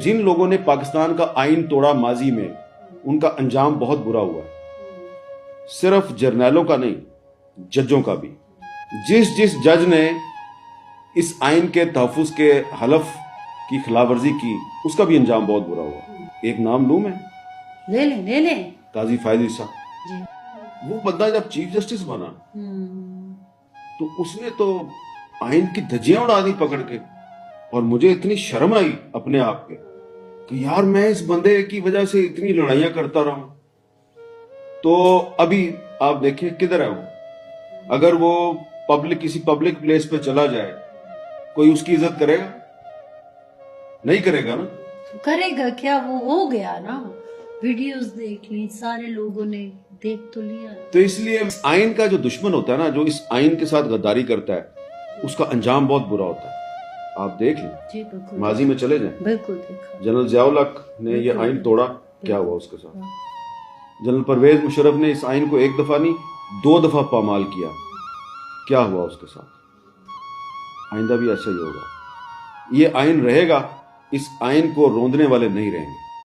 جن لوگوں نے پاکستان کا آئین توڑا ماضی میں ان کا انجام بہت برا ہوا ہے، صرف جرنیلوں کا نہیں، ججوں کا بھی۔ جس جج نے اس آئین کے تحفظ کے حلف کی خلاف ورزی کی اس کا بھی انجام بہت برا ہوا۔ ایک نام لوں میں؟ لے لیں قاضی فائز عیسیٰ۔ جی۔ وہ بندہ جب چیف جسٹس بنا تو اس نے تو آئین کی دھجیاں اڑا دی پکڑ کے، اور مجھے اتنی شرم آئی اپنے آپ کے کہ یار میں اس بندے کی وجہ سے اتنی لڑائیاں کرتا رہا ہوں۔ تو ابھی آپ دیکھیں کدھر ہے وہ۔ اگر وہ کسی پبلک پلیس پہ چلا جائے کوئی اس کی عزت کرے گا؟ نہیں کرے گا نا۔ کرے گا کیا، وہ ہو گیا نا، ویڈیوز دیکھ لی، سارے لوگوں نے دیکھ تو لیا۔ تو اس لیے آئین کا جو دشمن ہوتا ہے نا، جو اس آئین کے ساتھ غداری کرتا ہے، اس کا انجام بہت برا ہوتا ہے۔ آپ دیکھ لیں، جی بالکل، ماضی میں چلے جائیں، بالکل دیکھا۔ جنرل ضیاء الحق نے یہ آئین توڑا، کیا ہوا اس کے ساتھ؟ جنرل پرویز مشرف نے اس آئین کو ایک دفعہ نہیں 2 دفعہ پامال کیا، کیا ہوا اس کے ساتھ؟ آئندہ بھی ایسا ہی ہوگا۔ یہ آئین رہے گا، اس آئین کو روندنے والے نہیں رہیں گے۔